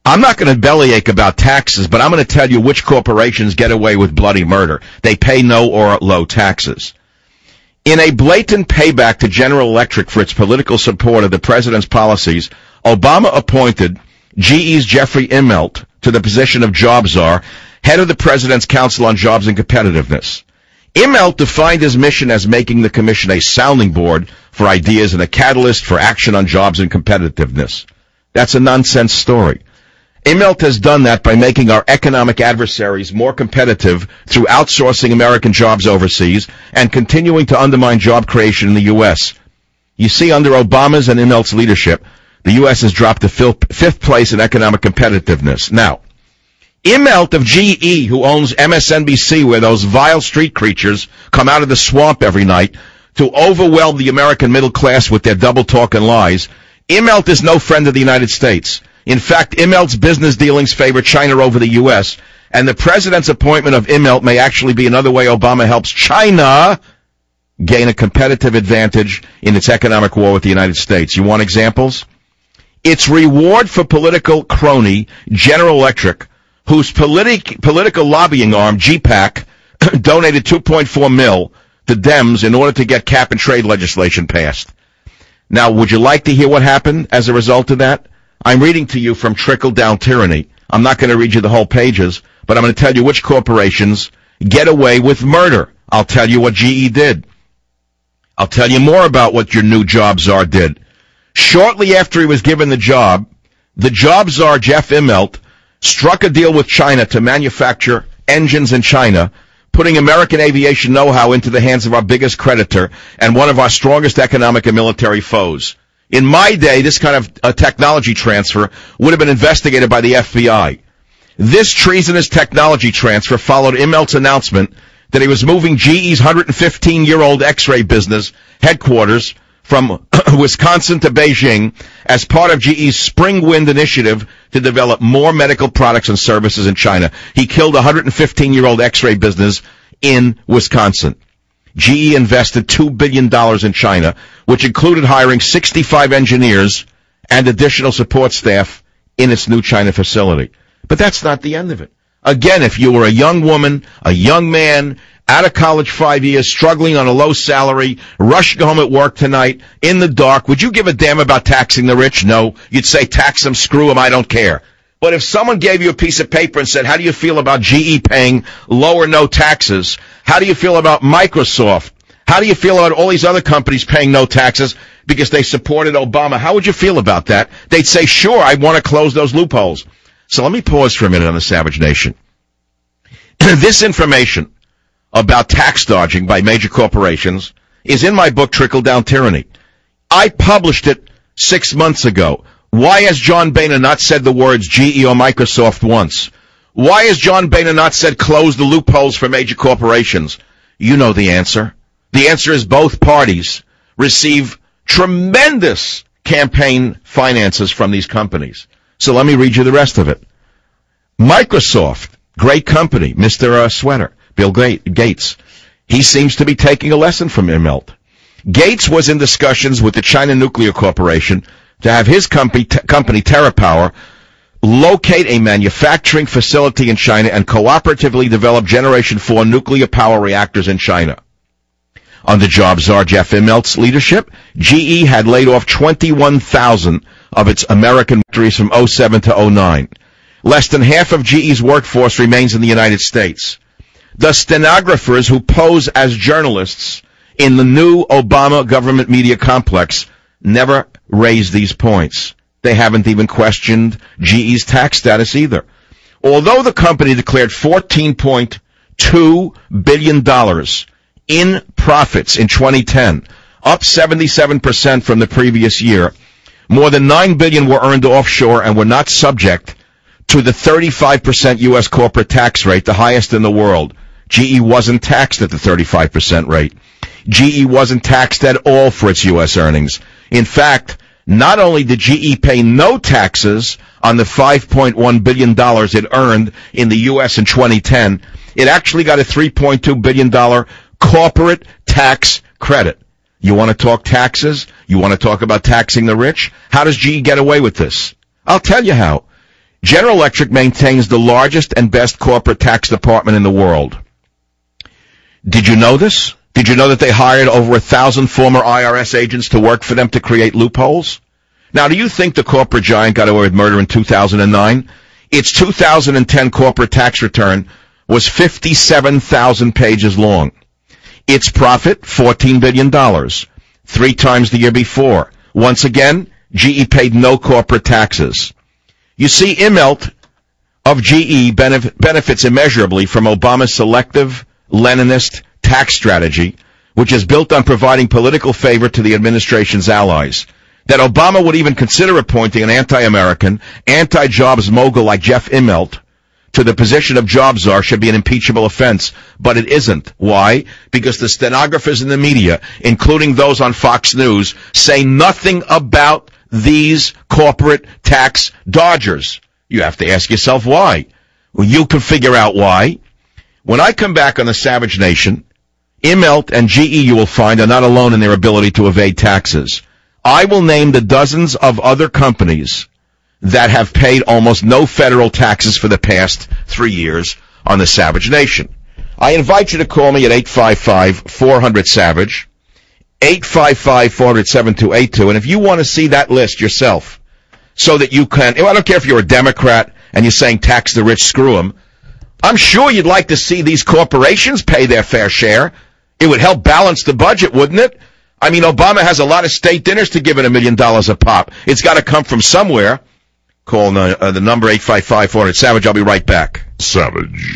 I'm not going to bellyache about taxes, but I'm going to tell you which corporations get away with bloody murder. They pay no or low taxes. In a blatant payback to General Electric for its political support of the president's policies, Obama appointed GE's Jeffrey Immelt to the position of job czar, head of the President's Council on Jobs and Competitiveness. Immelt defined his mission as making the commission a sounding board for ideas and a catalyst for action on jobs and competitiveness. That's a nonsense story. Immelt has done that by making our economic adversaries more competitive through outsourcing American jobs overseas and continuing to undermine job creation in the U.S. You see, under Obama's and Immelt's leadership, the U.S. has dropped to fifth place in economic competitiveness. Now, Immelt of GE, who owns MSNBC, where those vile street creatures come out of the swamp every night to overwhelm the American middle class with their double talk and lies, Immelt is no friend of the United States. In fact, Immelt's business dealings favor China over the U.S., and the president's appointment of Immelt may actually be another way Obama helps China gain a competitive advantage in its economic war with the United States. You want examples? Its reward for political crony, General Electric, whose political lobbying arm, GPAC, donated $2.4 million to Dems in order to get cap-and-trade legislation passed. Now, would you like to hear what happened as a result of that? I'm reading to you from Trickle-Down Tyranny. I'm not going to read you the whole pages, but I'm going to tell you which corporations get away with murder. I'll tell you what GE did. I'll tell you more about what your new job czar did. Shortly after he was given the job czar, Jeff Immelt, struck a deal with China to manufacture engines in China, putting American aviation know-how into the hands of our biggest creditor and one of our strongest economic and military foes. In my day, this kind of technology transfer would have been investigated by the FBI. This treasonous technology transfer followed Immelt's announcement that he was moving GE's 115-year-old X-ray business headquarters from Wisconsin to Beijing as part of GE's Spring Wind initiative to develop more medical products and services in China. He killed a 115-year-old X-ray business in Wisconsin. GE invested $2 billion in China, which included hiring 65 engineers and additional support staff in its new China facility. But that's not the end of it. Again, if you were a young woman, a young man, out of college 5 years, struggling on a low salary, rushing home at work tonight, in the dark, would you give a damn about taxing the rich? No. You'd say, tax them, screw them, I don't care. But if someone gave you a piece of paper and said, how do you feel about GE paying low or no taxes? How do you feel about Microsoft? How do you feel about all these other companies paying no taxes because they supported Obama? How would you feel about that? They'd say, sure, I want to close those loopholes. So let me pause for a minute on the Savage Nation. This information about tax dodging by major corporations is in my book, Trickle-Down Tyranny. I published it 6 months ago. Why has John Boehner not said the words GE or Microsoft once? Why has John Boehner not said close the loopholes for major corporations? You know the answer. The answer is both parties receive tremendous campaign finances from these companies. So let me read you the rest of it. Microsoft, great company, Mr. Sweater, Bill Gates. He seems to be taking a lesson from Immelt. Gates was in discussions with the China Nuclear Corporation to have his company TerraPower locate a manufacturing facility in China and cooperatively develop Generation 4 nuclear power reactors in China. Under job czar Jeff Immelt's leadership, GE had laid off 21,000 of its American factories from 07 to 09. Less than half of GE's workforce remains in the United States. The stenographers who pose as journalists in the new Obama government media complex never raised these points. They haven't even questioned GE's tax status either. Although the company declared $14.2 billion in profits in 2010, up 77% from the previous year, more than $9 billion were earned offshore and were not subject to the 35% U.S. corporate tax rate, the highest in the world. GE wasn't taxed at the 35% rate. GE wasn't taxed at all for its U.S. earnings. In fact, not only did GE pay no taxes on the $5.1 billion it earned in the U.S. in 2010, it actually got a $3.2 billion corporate tax credit. You want to talk taxes? You want to talk about taxing the rich? How does GE get away with this? I'll tell you how. General Electric maintains the largest and best corporate tax department in the world. Did you know this? Did you know that they hired over 1,000 former IRS agents to work for them to create loopholes? Now, do you think the corporate giant got away with murder in 2009? Its 2010 corporate tax return was 57,000 pages long. Its profit, $14 billion, 3 times the year before. Once again, GE paid no corporate taxes. You see, Immelt of GE benefits immeasurably from Obama's selective Leninist tax strategy, which is built on providing political favor to the administration's allies. That Obama would even consider appointing an anti-American, anti-jobs mogul like Jeff Immelt to the position of job czar should be an impeachable offense, but it isn't. Why? Because the stenographers in the media, including those on Fox News, say nothing about these corporate tax dodgers. You have to ask yourself why. Well, you can figure out why. When I come back on the Savage Nation, Immelt and GE, you will find, are not alone in their ability to evade taxes. I will name the dozens of other companies that have paid almost no federal taxes for the past 3 years on the Savage Nation. I invite you to call me at 855-400-SAVAGE, 855-400-7282, and if you want to see that list yourself, so that you can, I don't care if you're a Democrat and you're saying tax the rich, screw them, I'm sure you'd like to see these corporations pay their fair share. It would help balance the budget, wouldn't it? I mean, Obama has a lot of state dinners to give it $1 million a pop. It's got to come from somewhere. Call the number 855-400-SAVAGE. I'll be right back. Savage.